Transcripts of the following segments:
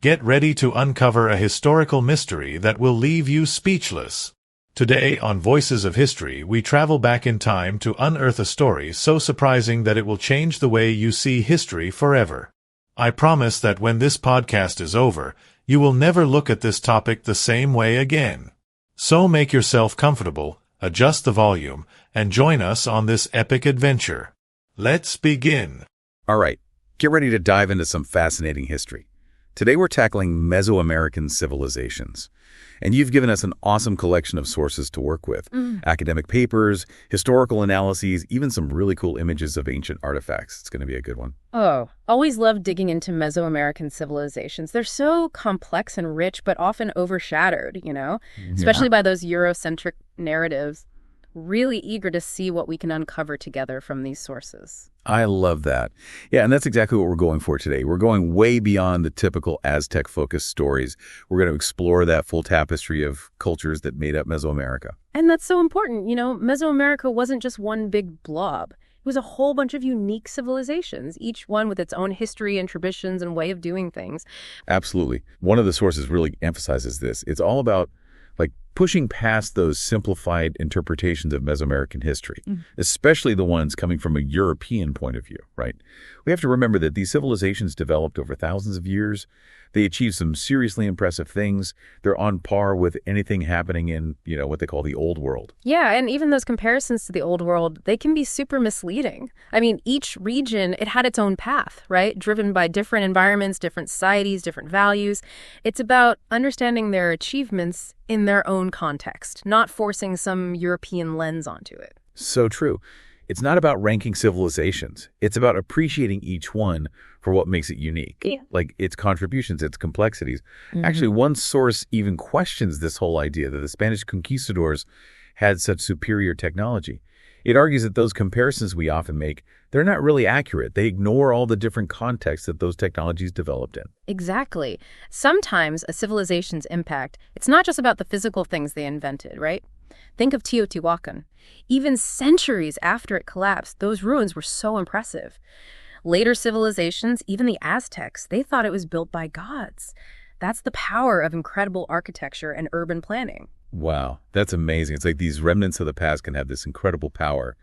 Get ready to uncover a historical mystery that will leave you speechless. Today on Voices of History, we travel back in time to unearth a story so surprising that it will change the way you see history forever. I promise that when this podcast is over, you will never look at this topic the same way again. So make yourself comfortable, adjust the volume, and join us on this epic adventure. Let's begin. All right, get ready to dive into some fascinating history. Today we're tackling Mesoamerican civilizations. And you've given us an awesome collection of sources to work with. Academic papers, historical analyses, even some really cool images of ancient artifacts. It's going to be a good one. Oh, always love digging into Mesoamerican civilizations. They're so complex and rich, but often overshadowed, especially by those Eurocentric narratives. Really eager to see what we can uncover together from these sources. I love that. Yeah, and that's exactly what we're going for today. We're going way beyond the typical Aztec-focused stories. We're going to explore that full tapestry of cultures that made up Mesoamerica. And that's so important. Mesoamerica wasn't just one big blob. It was a whole bunch of unique civilizations, each one with its own history and traditions and way of doing things. Absolutely. One of the sources really emphasizes this. It's all about pushing past those simplified interpretations of Mesoamerican history, especially the ones coming from a European point of view, right? We have to remember that these civilizations developed over thousands of years. They achieved some seriously impressive things. They're on par with anything happening in, what they call the Old World. Yeah, and even those comparisons to the Old World, they can be super misleading. I mean, each region, it had its own path, right? Driven by different environments, different societies, different values. It's about understanding their achievements in their own context, not forcing some European lens onto it. So true. It's not about ranking civilizations. It's about appreciating each one for what makes it unique, like its contributions, its complexities. Actually, one source even questions this whole idea that the Spanish conquistadors had such superior technology. It argues that those comparisons we often make, they're not really accurate. They ignore all the different contexts that those technologies developed in. Exactly. Sometimes a civilization's impact, it's not just about the physical things they invented, right? Think of Teotihuacán. Even centuries after it collapsed, those ruins were so impressive. Later civilizations, even the Aztecs, they thought it was built by gods. That's the power of incredible architecture and urban planning. Wow, that's amazing. It's like these remnants of the past can have this incredible power,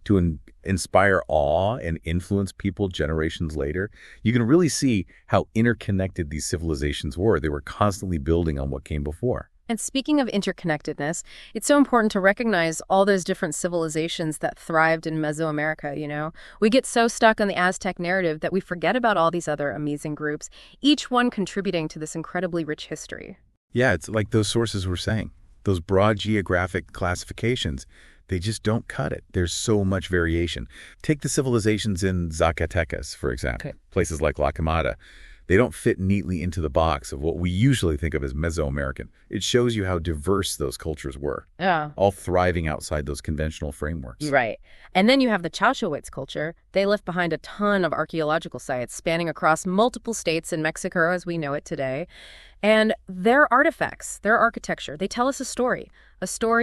to inspire awe and influence people generations later. You can really see how interconnected these civilizations were. They were constantly building on what came before. And speaking of interconnectedness, it's so important to recognize all those different civilizations that thrived in Mesoamerica, We get so stuck on the Aztec narrative that we forget about all these other amazing groups, each one contributing to this incredibly rich history. Yeah, it's like those sources were saying. Those broad geographic classifications, they just don't cut it. There's so much variation. Take the civilizations in Zacatecas, for example, places like La Quemada. They don't fit neatly into the box of what we usually think of as Mesoamerican. It shows you how diverse those cultures were. Yeah. All thriving outside those conventional frameworks. Right. And then you have the Chalchihuitz culture. They left behind a ton of archaeological sites spanning across multiple states in Mexico as we know it today. And their artifacts, their architecture, they tell us a story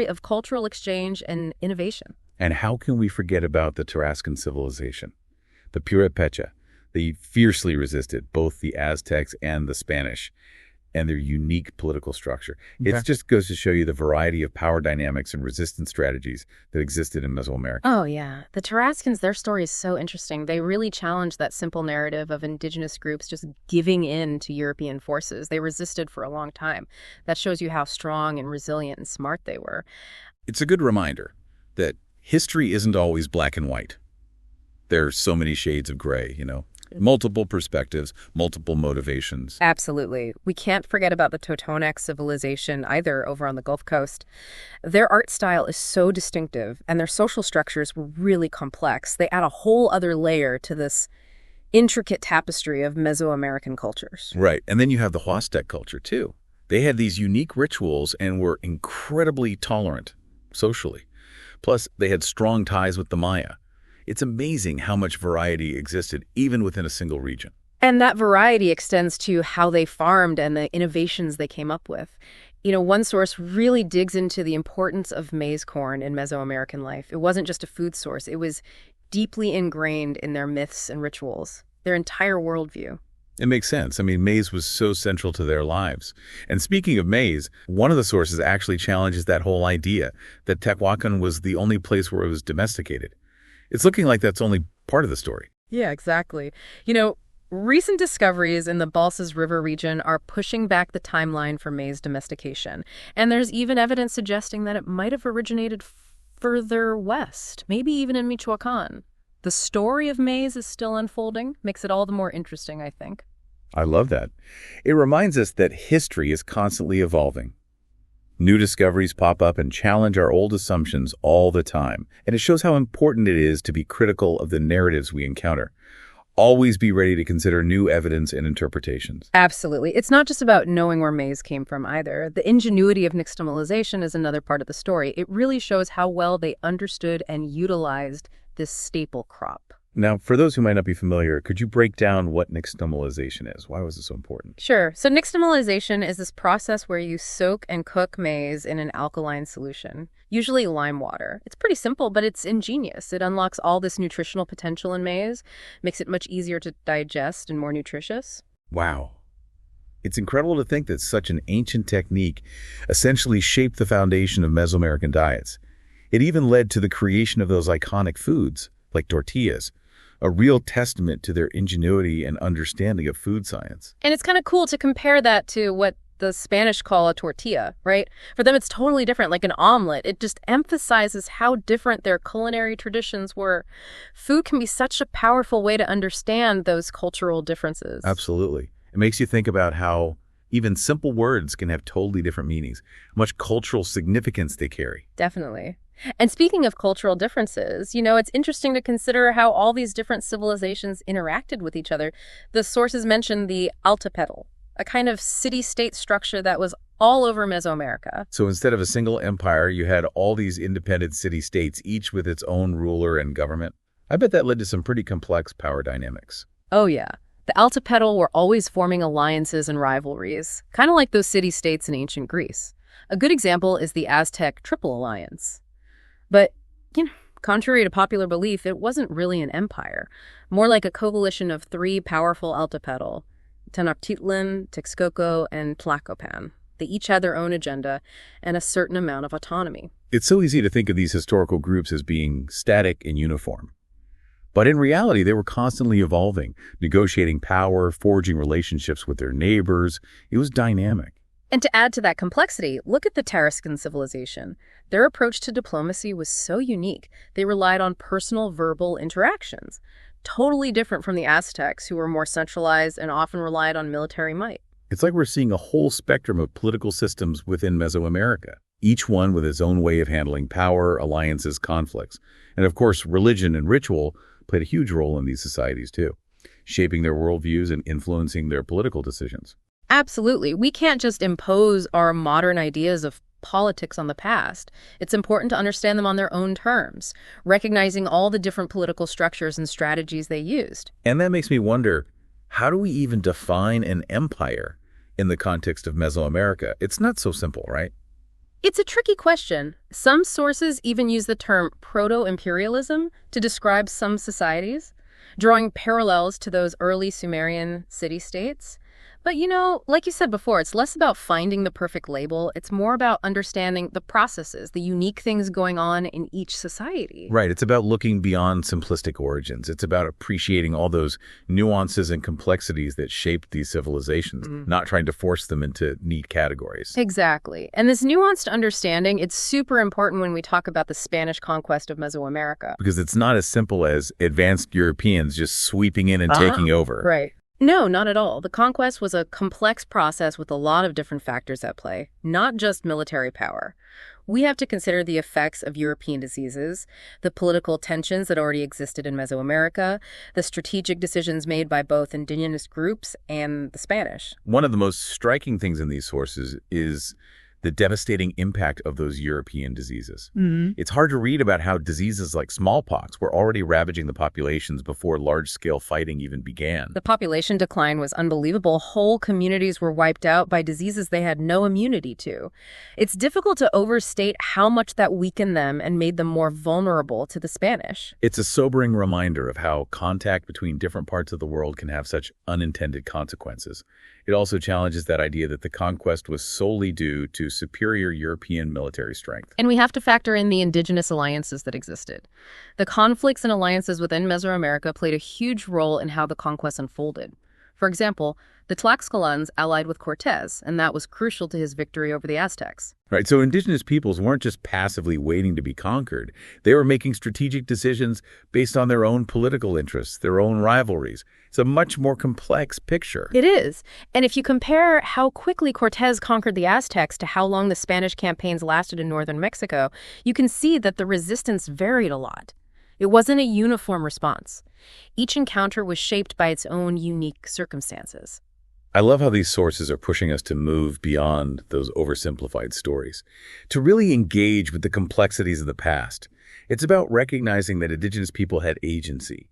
of cultural exchange and innovation. And how can we forget about the Tarascan civilization, the Purepecha? They fiercely resisted both the Aztecs and the Spanish and their unique political structure. It just goes to show you the variety of power dynamics and resistance strategies that existed in Mesoamerica. Oh, yeah. The Tarascans, their story is so interesting. They really challenged that simple narrative of indigenous groups just giving in to European forces. They resisted for a long time. That shows you how strong and resilient and smart they were. It's a good reminder that history isn't always black and white. There's so many shades of gray, Multiple perspectives, multiple motivations. Absolutely. We can't forget about the Totonac civilization either over on the Gulf Coast. Their art style is so distinctive, and their social structures were really complex. They add a whole other layer to this intricate tapestry of Mesoamerican cultures. Right. And then you have the Huastec culture, too. They had these unique rituals and were incredibly tolerant socially. Plus, they had strong ties with the Maya. It's amazing how much variety existed even within a single region. And that variety extends to how they farmed and the innovations they came up with. One source really digs into the importance of maize corn in Mesoamerican life. It wasn't just a food source. It was deeply ingrained in their myths and rituals, their entire worldview. It makes sense. I mean, maize was so central to their lives. And speaking of maize, one of the sources actually challenges that whole idea that Teotihuacán was the only place where it was domesticated. It's looking like that's only part of the story. Yeah, exactly. Recent discoveries in the Balsas River region are pushing back the timeline for maize domestication. And there's even evidence suggesting that it might have originated further west, maybe even in Michoacán. The story of maize is still unfolding, makes it all the more interesting, I think. I love that. It reminds us that history is constantly evolving. New discoveries pop up and challenge our old assumptions all the time. And it shows how important it is to be critical of the narratives we encounter. Always be ready to consider new evidence and interpretations. Absolutely. It's not just about knowing where maize came from either. The ingenuity of nixtamalization is another part of the story. It really shows how well they understood and utilized this staple crop. Now, for those who might not be familiar, could you break down what nixtamalization is? Why was it so important? Sure. So nixtamalization is this process where you soak and cook maize in an alkaline solution, usually lime water. It's pretty simple, but it's ingenious. It unlocks all this nutritional potential in maize, makes it much easier to digest and more nutritious. Wow. It's incredible to think that such an ancient technique essentially shaped the foundation of Mesoamerican diets. It even led to the creation of those iconic foods, like tortillas, a real testament to their ingenuity and understanding of food science. And it's kind of cool to compare that to what the Spanish call a tortilla, right? For them, it's totally different, like an omelet. It just emphasizes how different their culinary traditions were. Food can be such a powerful way to understand those cultural differences. Absolutely. It makes you think about how even simple words can have totally different meanings, how much cultural significance they carry. Definitely. And speaking of cultural differences, it's interesting to consider how all these different civilizations interacted with each other. The sources mention the altepetl, a kind of city-state structure that was all over Mesoamerica. So instead of a single empire, you had all these independent city-states, each with its own ruler and government. I bet that led to some pretty complex power dynamics. Oh, yeah. The altepetl were always forming alliances and rivalries, kind of like those city-states in ancient Greece. A good example is the Aztec Triple Alliance. But, contrary to popular belief, it wasn't really an empire, more like a coalition of three powerful altepetl, Tenochtitlan, Texcoco, and Tlacopan. They each had their own agenda and a certain amount of autonomy. It's so easy to think of these historical groups as being static and uniform. But in reality, they were constantly evolving, negotiating power, forging relationships with their neighbors. It was dynamic. And to add to that complexity, look at the Tarascan civilization. Their approach to diplomacy was so unique. They relied on personal verbal interactions, totally different from the Aztecs, who were more centralized and often relied on military might. It's like we're seeing a whole spectrum of political systems within Mesoamerica, each one with its own way of handling power, alliances, conflicts. And of course, religion and ritual played a huge role in these societies too, shaping their worldviews and influencing their political decisions. Absolutely. We can't just impose our modern ideas of politics on the past. It's important to understand them on their own terms, recognizing all the different political structures and strategies they used. And that makes me wonder, how do we even define an empire in the context of Mesoamerica? It's not so simple, right? It's a tricky question. Some sources even use the term proto-imperialism to describe some societies, drawing parallels to those early Sumerian city-states. But, like you said before, it's less about finding the perfect label. It's more about understanding the processes, the unique things going on in each society. Right. It's about looking beyond simplistic origins. It's about appreciating all those nuances and complexities that shaped these civilizations, not trying to force them into neat categories. Exactly. And this nuanced understanding, it's super important when we talk about the Spanish conquest of Mesoamerica. Because it's not as simple as advanced Europeans just sweeping in and taking over. Right. No, not at all. The conquest was a complex process with a lot of different factors at play, not just military power. We have to consider the effects of European diseases, the political tensions that already existed in Mesoamerica, the strategic decisions made by both indigenous groups and the Spanish. One of the most striking things in these sources is the devastating impact of those European diseases. It's hard to read about how diseases like smallpox were already ravaging the populations before large-scale fighting even began. The population decline was unbelievable. Whole communities were wiped out by diseases they had no immunity to. It's difficult to overstate how much that weakened them and made them more vulnerable to the Spanish. It's a sobering reminder of how contact between different parts of the world can have such unintended consequences. It also challenges that idea that the conquest was solely due to superior European military strength. And we have to factor in the indigenous alliances that existed. The conflicts and alliances within Mesoamerica played a huge role in how the conquest unfolded. For example, the Tlaxcalans allied with Cortés, and that was crucial to his victory over the Aztecs. Right, so indigenous peoples weren't just passively waiting to be conquered. They were making strategic decisions based on their own political interests, their own rivalries. It's a much more complex picture. It is. And if you compare how quickly Cortés conquered the Aztecs to how long the Spanish campaigns lasted in northern Mexico, you can see that the resistance varied a lot. It wasn't a uniform response. Each encounter was shaped by its own unique circumstances. I love how these sources are pushing us to move beyond those oversimplified stories, to really engage with the complexities of the past. It's about recognizing that indigenous people had agency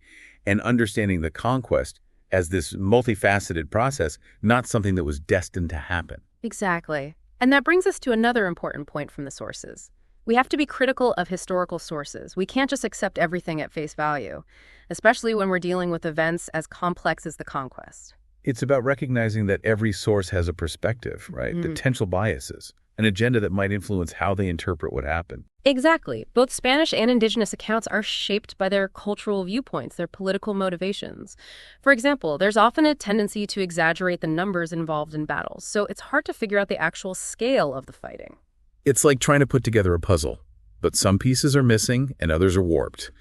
and understanding the conquest as this multifaceted process, not something that was destined to happen. Exactly. And that brings us to another important point from the sources. We have to be critical of historical sources. We can't just accept everything at face value, especially when we're dealing with events as complex as the conquest. It's about recognizing that every source has a perspective, right? Potential biases, an agenda that might influence how they interpret what happened. Exactly. Both Spanish and indigenous accounts are shaped by their cultural viewpoints, their political motivations. For example, there's often a tendency to exaggerate the numbers involved in battles, so it's hard to figure out the actual scale of the fighting. It's like trying to put together a puzzle, but some pieces are missing and others are warped.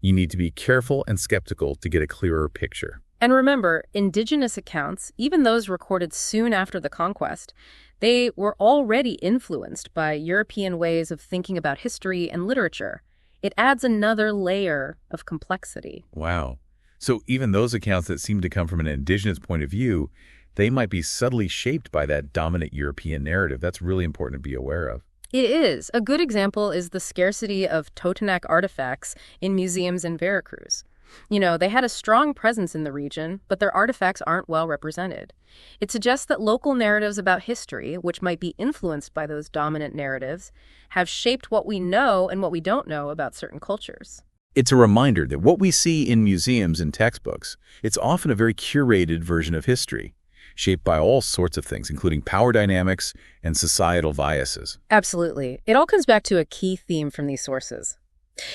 You need to be careful and skeptical to get a clearer picture. And remember, indigenous accounts, even those recorded soon after the conquest, they were already influenced by European ways of thinking about history and literature. It adds another layer of complexity. Wow. So even those accounts that seem to come from an indigenous point of view, they might be subtly shaped by that dominant European narrative. That's really important to be aware of. It is. A good example is the scarcity of Totonac artifacts in museums in Veracruz. You know, they had a strong presence in the region, but their artifacts aren't well represented. It suggests that local narratives about history, which might be influenced by those dominant narratives, have shaped what we know and what we don't know about certain cultures. It's a reminder that what we see in museums and textbooks, it's often a very curated version of history, shaped by all sorts of things, including power dynamics and societal biases. Absolutely. It all comes back to a key theme from these sources.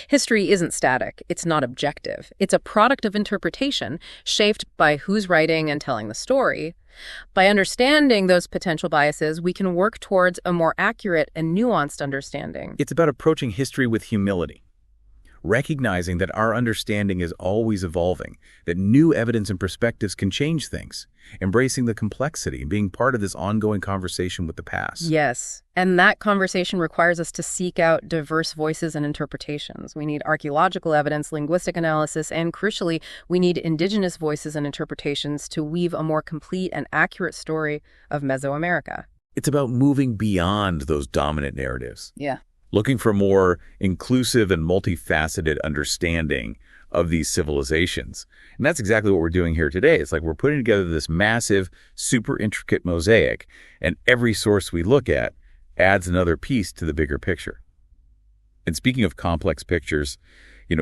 History isn't static. It's not objective. It's a product of interpretation shaped by who's writing and telling the story. By understanding those potential biases, we can work towards a more accurate and nuanced understanding. It's about approaching history with humility, recognizing that our understanding is always evolving, that new evidence and perspectives can change things, embracing the complexity and being part of this ongoing conversation with the past. Yes, and that conversation requires us to seek out diverse voices and interpretations. We need archaeological evidence, linguistic analysis, and crucially, we need indigenous voices and interpretations to weave a more complete and accurate story of Mesoamerica. It's about moving beyond those dominant narratives. Yeah. Looking for more inclusive and multifaceted understanding of these civilizations. And that's exactly what we're doing here today. It's like we're putting together this massive, super intricate mosaic, and every source we look at adds another piece to the bigger picture. And speaking of complex pictures,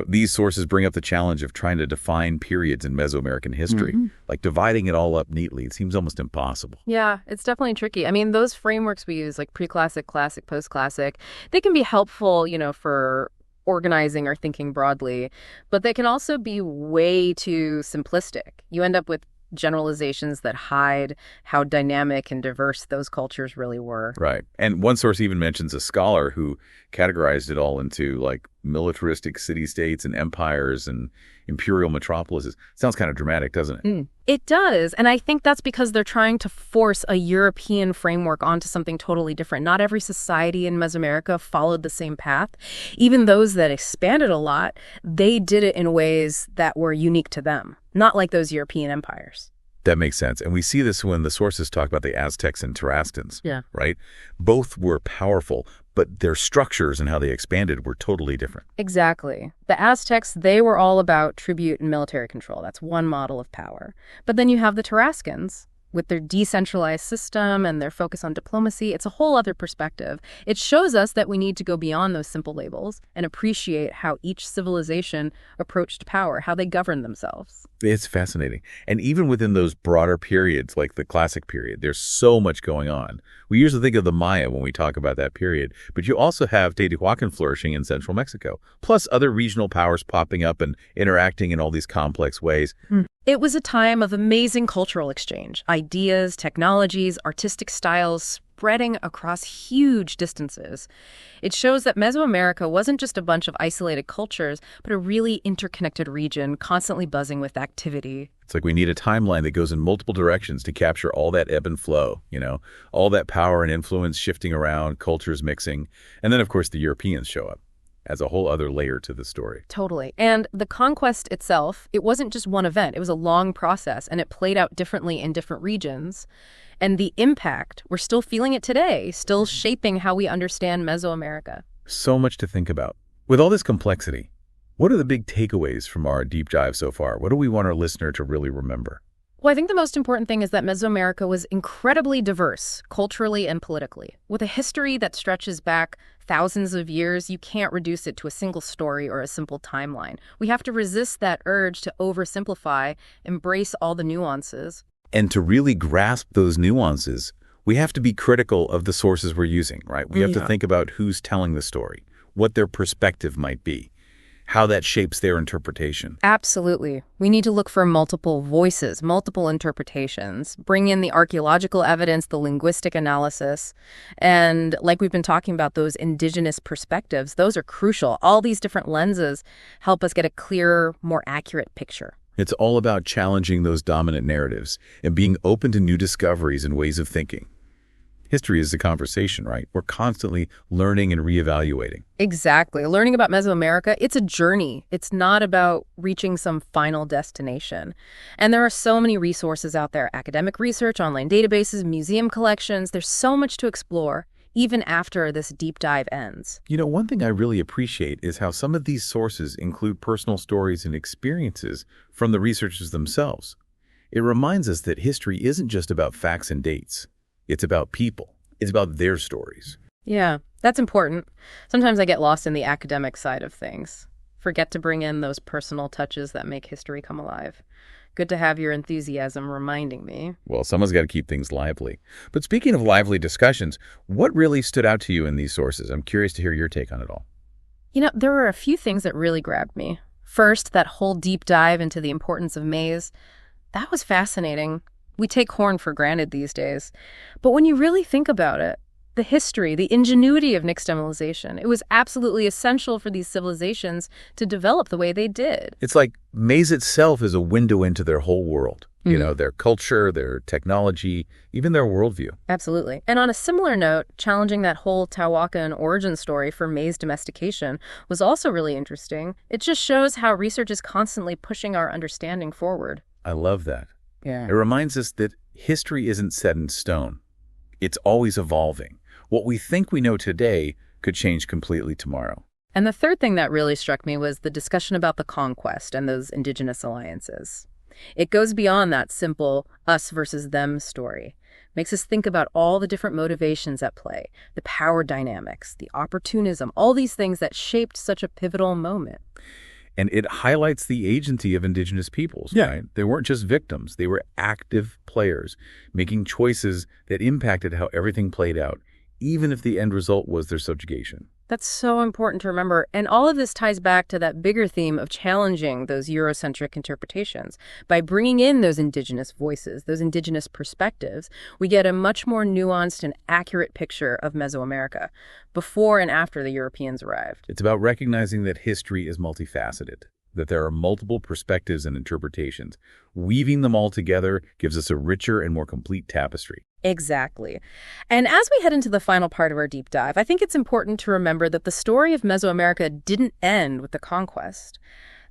these sources bring up the challenge of trying to define periods in Mesoamerican history. Like dividing it all up neatly, it seems almost impossible. Yeah, it's definitely tricky. I mean, those frameworks we use, like pre-classic, classic, post-classic, they can be helpful, for organizing or thinking broadly, but they can also be way too simplistic. You end up with generalizations that hide how dynamic and diverse those cultures really were. Right. And one source even mentions a scholar who categorized it all into like militaristic city-states and empires and imperial metropolises. Sounds kind of dramatic, doesn't it? It does. And I think that's because they're trying to force a European framework onto something totally different. Not every society in Mesoamerica followed the same path. Even those that expanded a lot, they did it in ways that were unique to them, not like those European empires. That makes sense. And we see this when the sources talk about the Aztecs and Tarascans, Yeah. right? Both were powerful, but their structures and how they expanded were totally different. Exactly. The Aztecs, they were all about tribute and military control. That's one model of power. But then you have the Tarascans with their decentralized system and their focus on diplomacy. It's a whole other perspective. It shows us that we need to go beyond those simple labels and appreciate how each civilization approached power, how they governed themselves. It's fascinating. And even within those broader periods, like the classic period, there's so much going on. We usually think of the Maya when we talk about that period, but you also have Teotihuacán flourishing in central Mexico, plus other regional powers popping up and interacting in all these complex ways. It was a time of amazing cultural exchange, ideas, technologies, artistic styles spreading across huge distances. It shows that Mesoamerica wasn't just a bunch of isolated cultures, but a really interconnected region, constantly buzzing with activity. It's like we need a timeline that goes in multiple directions to capture all that ebb and flow, all that power and influence shifting around, cultures mixing. And then, of course, the Europeans show up as a whole other layer to the story. Totally. And the conquest itself, it wasn't just one event. It was a long process, and it played out differently in different regions. And the impact, we're still feeling it today, still shaping how we understand Mesoamerica. So much to think about. With all this complexity, what are the big takeaways from our deep dive so far? What do we want our listener to really remember? Well, I think the most important thing is that Mesoamerica was incredibly diverse, culturally and politically. With a history that stretches back thousands of years, you can't reduce it to a single story or a simple timeline. We have to resist that urge to oversimplify, embrace all the nuances. And to really grasp those nuances, we have to be critical of the sources we're using, right? We have to think about who's telling the story, what their perspective might be, how that shapes their interpretation. Absolutely. We need to look for multiple voices, multiple interpretations, bring in the archaeological evidence, the linguistic analysis, and like we've been talking about, those indigenous perspectives, those are crucial. All these different lenses help us get a clearer, more accurate picture. It's all about challenging those dominant narratives and being open to new discoveries and ways of thinking. History is a conversation, right? We're constantly learning and reevaluating. Exactly. Learning about Mesoamerica, it's a journey. It's not about reaching some final destination. And there are so many resources out there, academic research, online databases, museum collections. There's so much to explore, even after this deep dive ends. One thing I really appreciate is how some of these sources include personal stories and experiences from the researchers themselves. It reminds us that history isn't just about facts and dates. It's about people. It's about their stories. Yeah, that's important. Sometimes I get lost in the academic side of things. Forget to bring in those personal touches that make history come alive. Good to have your enthusiasm reminding me. Well, someone's got to keep things lively. But speaking of lively discussions, what really stood out to you in these sources? I'm curious to hear your take on it all. There were a few things that really grabbed me. First, that whole deep dive into the importance of maize. That was fascinating. We take corn for granted these days. But when you really think about it, the history, the ingenuity of nixtamalization, it was absolutely essential for these civilizations to develop the way they did. It's like maize itself is a window into their whole world. Their culture, their technology, even their worldview. Absolutely. And on a similar note, challenging that whole Teotihuacán origin story for maize domestication was also really interesting. It just shows how research is constantly pushing our understanding forward. I love that. Yeah. It reminds us that history isn't set in stone. It's always evolving. What we think we know today could change completely tomorrow. And the third thing that really struck me was the discussion about the conquest and those indigenous alliances. It goes beyond that simple us versus them story. Makes us think about all the different motivations at play, the power dynamics, the opportunism, all these things that shaped such a pivotal moment. And it highlights the agency of indigenous peoples, right? They weren't just victims. They were active players, making choices that impacted how everything played out, even if the end result was their subjugation. That's so important to remember. And all of this ties back to that bigger theme of challenging those Eurocentric interpretations. By bringing in those indigenous voices, those indigenous perspectives, we get a much more nuanced and accurate picture of Mesoamerica before and after the Europeans arrived. It's about recognizing that history is multifaceted, that there are multiple perspectives and interpretations. Weaving them all together gives us a richer and more complete tapestry. Exactly. And as we head into the final part of our deep dive, I think it's important to remember that the story of Mesoamerica didn't end with the conquest.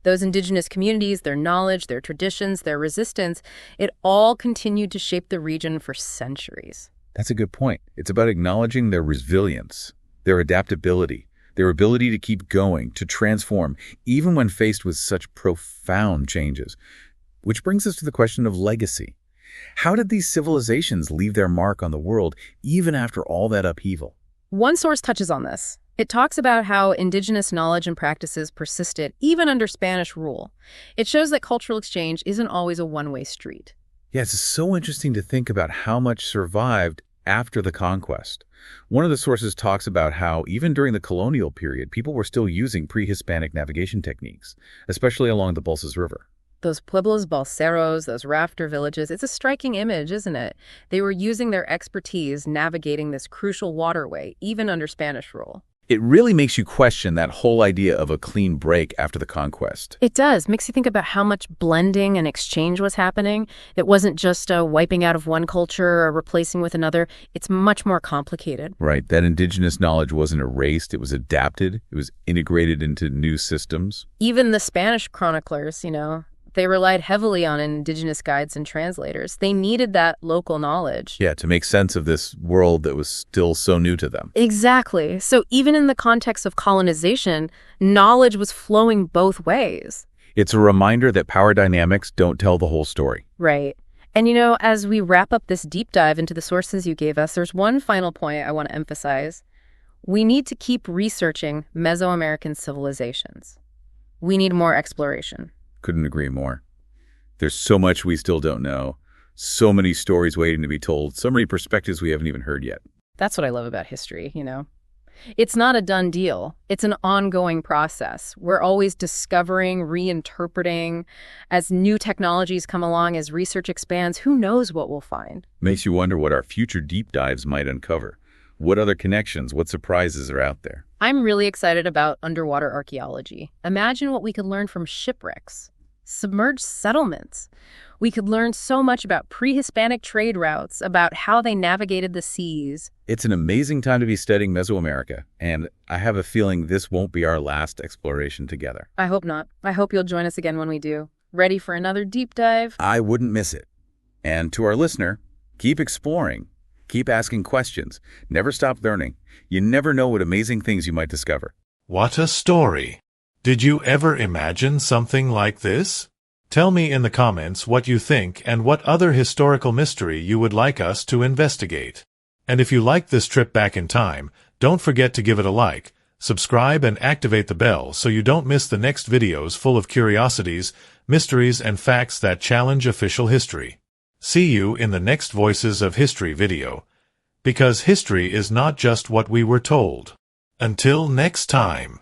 Those indigenous communities, their knowledge, their traditions, their resistance, it all continued to shape the region for centuries. That's a good point. It's about acknowledging their resilience, their adaptability, their ability to keep going, to transform, even when faced with such profound changes. Which brings us to the question of legacy. How did these civilizations leave their mark on the world even after all that upheaval? One source touches on this. It talks about how indigenous knowledge and practices persisted even under Spanish rule. It shows that cultural exchange isn't always a one-way street. Yeah, it's so interesting to think about how much survived after the conquest. One of the sources talks about how even during the colonial period, people were still using pre-Hispanic navigation techniques, especially along the Voces River. Those pueblos balseros, those rafter villages, it's a striking image, isn't it? They were using their expertise navigating this crucial waterway, even under Spanish rule. It really makes you question that whole idea of a clean break after the conquest. It does. Makes you think about how much blending and exchange was happening. It wasn't just a wiping out of one culture or replacing with another. It's much more complicated. Right. That indigenous knowledge wasn't erased. It was adapted. It was integrated into new systems. Even the Spanish chroniclers, they relied heavily on indigenous guides and translators. They needed that local knowledge. Yeah, to make sense of this world that was still so new to them. Exactly. So even in the context of colonization, knowledge was flowing both ways. It's a reminder that power dynamics don't tell the whole story. Right. And as we wrap up this deep dive into the sources you gave us, there's one final point I want to emphasize. We need to keep researching Mesoamerican civilizations. We need more exploration. Couldn't agree more. There's so much we still don't know, so many stories waiting to be told, so many perspectives we haven't even heard yet. That's what I love about history, It's not a done deal. It's an ongoing process. We're always discovering, reinterpreting. As new technologies come along, as research expands, who knows what we'll find? Makes you wonder what our future deep dives might uncover. What other connections, what surprises are out there? I'm really excited about underwater archaeology. Imagine what we could learn from shipwrecks. Submerged settlements. We could learn so much about pre-Hispanic trade routes, about how they navigated the seas. It's an amazing time to be studying Mesoamerica, and I have a feeling this won't be our last exploration together. I hope not. I hope you'll join us again when we do. Ready for another deep dive? I wouldn't miss it. And to our listener, keep exploring. Keep asking questions. Never stop learning. You never know what amazing things you might discover. What a story! Did you ever imagine something like this? Tell me in the comments what you think and what other historical mystery you would like us to investigate. And if you liked this trip back in time, don't forget to give it a like, subscribe and activate the bell so you don't miss the next videos full of curiosities, mysteries and facts that challenge official history. See you in the next Voices of History video, because history is not just what we were told. Until next time.